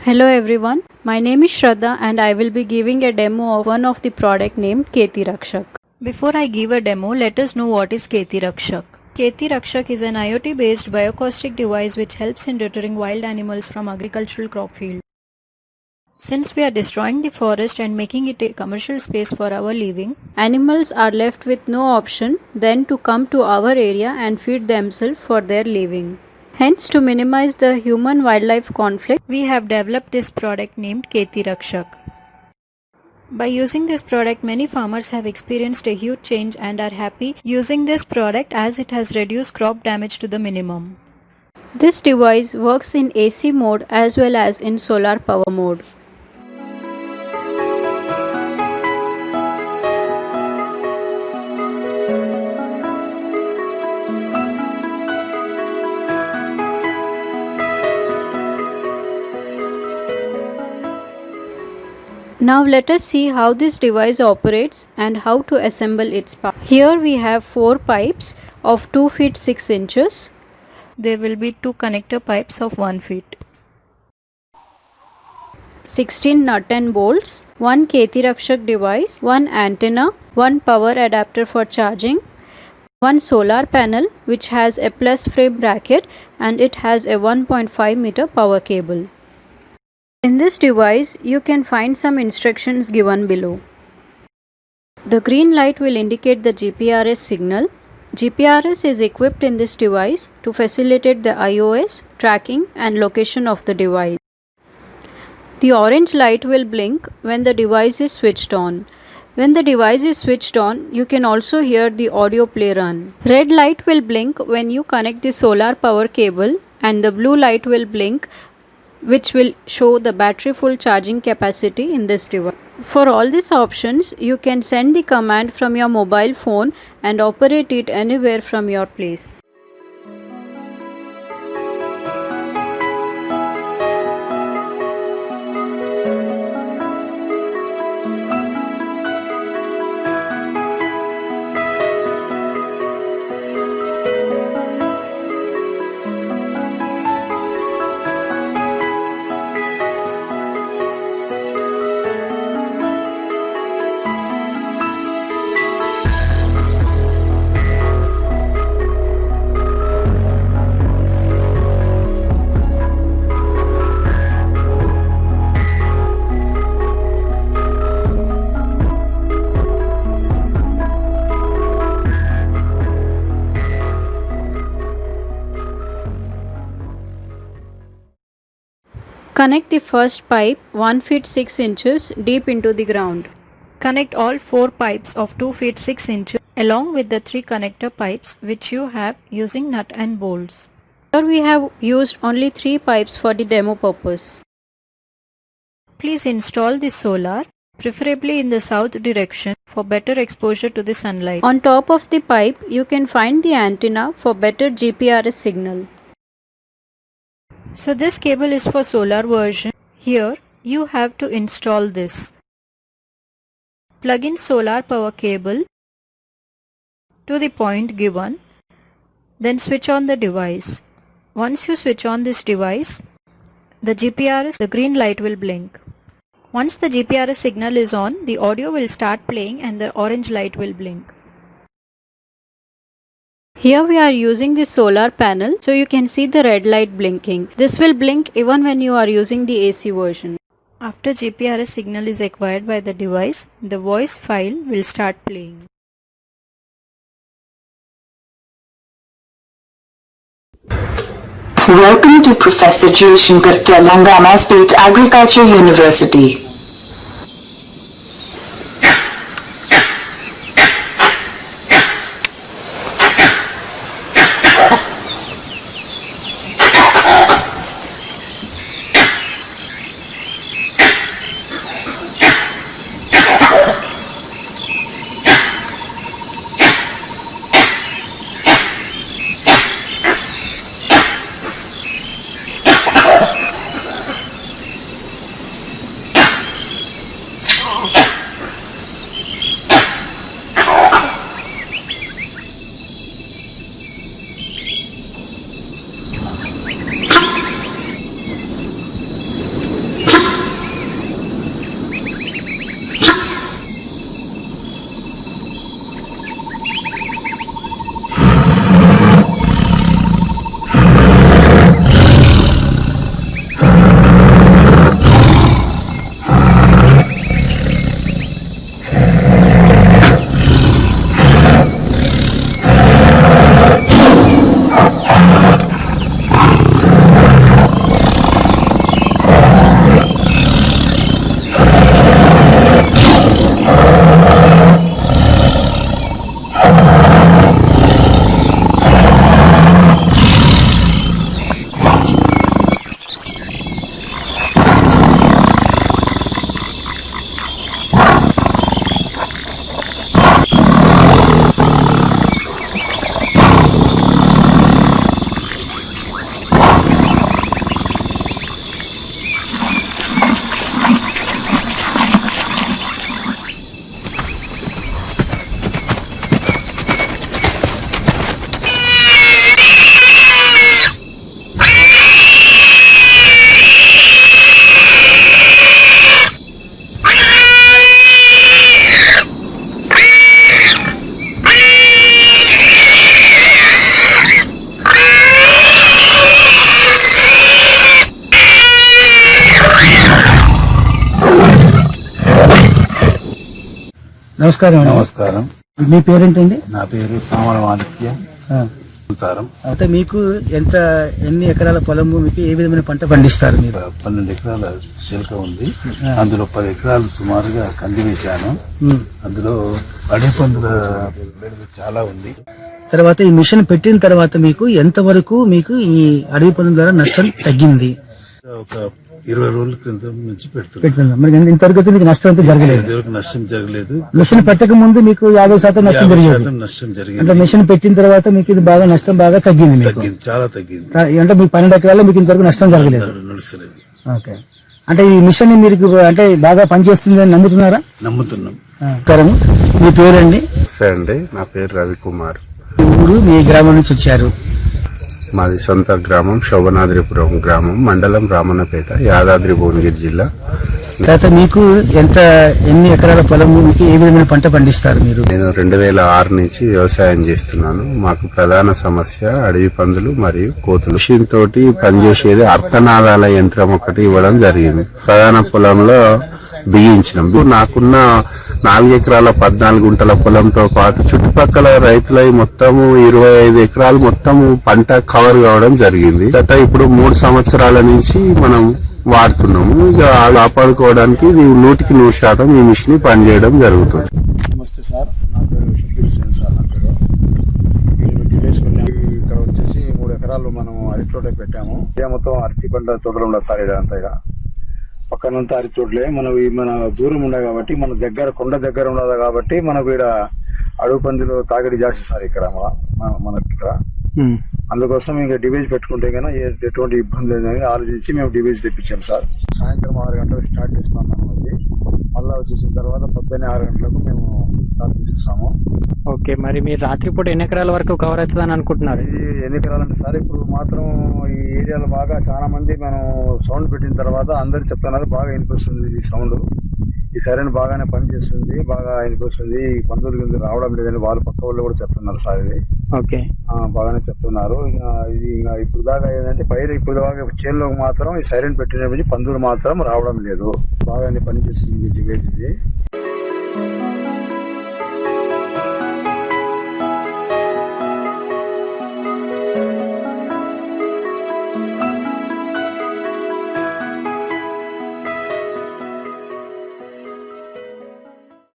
Hello everyone, my name is Shraddha and I will be giving a demo of one of the product named Kheti Rakshak. Before I give a demo, let us know what is Kheti Rakshak. Kheti Rakshak is an IoT based bioacoustic device which helps in deterring wild animals from agricultural crop field. Since we are destroying the forest and making it a commercial space for our living, animals are left with no option than to come to our area and feed themselves for their living. Hence, to minimize the human-wildlife conflict, we have developed this product named Kheti Rakshak. By using this product, many farmers have experienced a huge change and are happy using this product as it has reduced crop damage to the minimum. This device works in AC mode as well as in solar power mode. Now let us see how this device operates and how to assemble its parts. Here we have 4 pipes of 2 feet 6 inches. There will be 2 connector pipes of 1 feet. 16 nut and bolts, 1 Kheti Rakshak device, 1 antenna, 1 power adapter for charging, 1 solar panel which has a plus frame bracket and it has a 1.5 meter power cable. In this device, you can find some instructions given below. The green light will indicate the GPRS signal. GPRS is equipped in this device to facilitate the iOS, tracking and location of the device. The orange light will blink when the device is switched on. When the device is switched on, you can also hear the audio play run. Red light will blink when you connect the solar power cable and the blue light will blink which will show the battery full charging capacity in this device. For all these options, you can send the command from your mobile phone and operate it anywhere from your place. Connect the first pipe 1 feet 6 inches deep into the ground. Connect all 4 pipes of 2 feet 6 inches along with the 3 connector pipes which you have using nut and bolts. Here we have used only 3 pipes for the demo purpose. Please install the solar, preferably in the south direction for better exposure to the sunlight. On top of the pipe, you can find the antenna for better GPRS signal. So this cable is for solar version. Here you have to install this. Plug in solar power cable to the point given, then switch on the device. Once you switch on this device, the GPRS, the green light will blink. Once the GPRS signal is on, the audio will start playing and the orange light will blink. Here we are using the solar panel, so you can see the red light blinking. This will blink even when you are using the AC version. After GPRS signal is acquired by the device, the voice file will start playing. Welcome to Professor Jayashankar, Telangana State Agriculture University. నమస్కారం అండి. నమస్కారం. మీ పేరేంటండి? నా పేరు సామల మాణిక్య. అయితే మీకు ఎన్ని ఎకరాల పొలం భూమికి ఏ విధమైన పంట పండిస్తారు మీరు? 12 ఎకరాల చిలక ఉంది. అందులో 10 ఎకరాలు సుమారుగా కంది వేశాను. అందులో అడవి పందుల బెడద చాలా ఉంది. తర్వాత ఈ మిషన్ పెట్టిన తర్వాత మీకు ఎంతవరకు మీకు ఈ అడవి పందుల ద్వారా నష్టం తగ్గింది? ఒక 20 రోజుల క్రితం నుంచి పెడుతున్నాను. మరి ఇంతవరకు అయితే మీకు నష్టం అయితే జరగలేదు? ఇదివరకు నష్టం జరగలేదు. మిషన్ పెట్టక ముందు మీకు 50% నష్టం జరిగింది. నష్టం అంటే జరిగింది. మిషన్ పెట్టిన తర్వాత మీకు ఇది బాగా నష్టం బాగా తగ్గింది మీకు? తగ్గింది, చాలా తగ్గింది. అంటే మీ 12 ఎకరాల్లో మీకు ఇంతవరకు నష్టం జరగలేదు? నడుస్తలేదు. ఓకే. అంటే ఈ మిషన్ మీరు అంటే బాగా పనిచేస్తుంది అని నమ్ముతున్నారా? నమ్ముతున్నాం. సరే, మీ పేరండి? అండి, నా పేరు రవికుమార్. ఊరు మీ గ్రామం నుంచి వచ్చారు? మాది సొంత గ్రామం శోభనాద్రిపురం గ్రామం, మండలం రామన్నపేట, యాదాద్రి భువనగిరి జిల్లా. తర్వాత మీకు ఎన్ని ఎకరాల పొలం భూమికి ఏ విధమైన పంట పండిస్తారు మీరు? నేను 2006 నుంచి వ్యవసాయం చేస్తున్నాను. మాకు ప్రధాన సమస్య అడవి పందులు మరియు కోతులు. మిషన్ తోటి పనిచేసేది అర్థనాదాల యంత్రం ఒకటి ఇవ్వడం జరిగింది. ప్రధాన పొలంలో బిగించినాం. నాకున్న 4 ఎకరాల 14 గుంటల పొలంతో పాటు చుట్టుపక్కల రైతుల మొత్తము 25 ఎకరాలు మొత్తము పంట కవర్ కావడం జరిగింది. గత ఇప్పుడు 3 సంవత్సరాల నుంచి మనం వాడుతున్నాము. ఇక కాపాడుకోవడానికి 100% ఈ మిషన్ పనిచేయడం జరుగుతుంది. నమస్తే సార్, నా పేరు షబ్బీర్ హుసేన్ సార్. నా పేరు ఇక్కడ వచ్చేసి 3 ఎకరాలు మనం అరటి తోట పెట్టాము. మొత్తం అరటి పంట తోటలు ఉండదు సార్. ఇదంతా ఇక పక్కనంతా అరటి తోటలే. మన దూరం ఉండే కాబట్టి, మన దగ్గర కొండ దగ్గర ఉండదు కాబట్టి మనకు ఇక్కడ అడవి పందులు తాకిడి జాస్తి సార్ ఇక్కడ మనకి ఇక్కడ. అందుకోసం ఇంకా డివైజ్ పెట్టుకుంటే కన్నా ఎటువంటి ఇబ్బంది లేదని ఆలోచించి మేము డివైజ్ తెప్పించాం సార్. సాయంత్రం 6 గంటలకు స్టార్ట్ చేస్తున్నాం మనం. అది మళ్ళీ వచ్చేసిన తర్వాత పొద్దున్నే 6 గంటలకు మేము స్టార్ట్ చేసేస్తాము. ఓకే, మరి మీరు రాత్రిపూట ఎన్ని ఎకరాల వరకు కవర్ అవుతుందని అనుకుంటున్నారు? ఇది ఎన్ని ఎకరాలంటే సార్, ఇప్పుడు మాత్రం ఈ ఏరియాలో బాగా చాలా మంది మనం సౌండ్ పెట్టిన తర్వాత అందరు చెప్తున్నారు బాగా వినిపిస్తుంది ఈ సౌండ్. ఈ సైరన్ బాగానే పనిచేస్తుంది, బాగా వినిపిస్తుంది. ఈ పందులు కింద రావడం లేదని వాళ్ళు పక్క వాళ్ళు కూడా చెప్తున్నారు సార్. ఇది ఓకే, బాగానే చెప్తున్నారు. ఇది ఇప్పుడు దాకా ఏంటంటే ఇప్పుడు దాకా చేనులోకి మాత్రం ఈ సైరన్ పెట్టినప్పుడు పందులు మాత్రం రావడం లేదు. బాగానే పనిచేస్తుంది డివైస్ ఇది.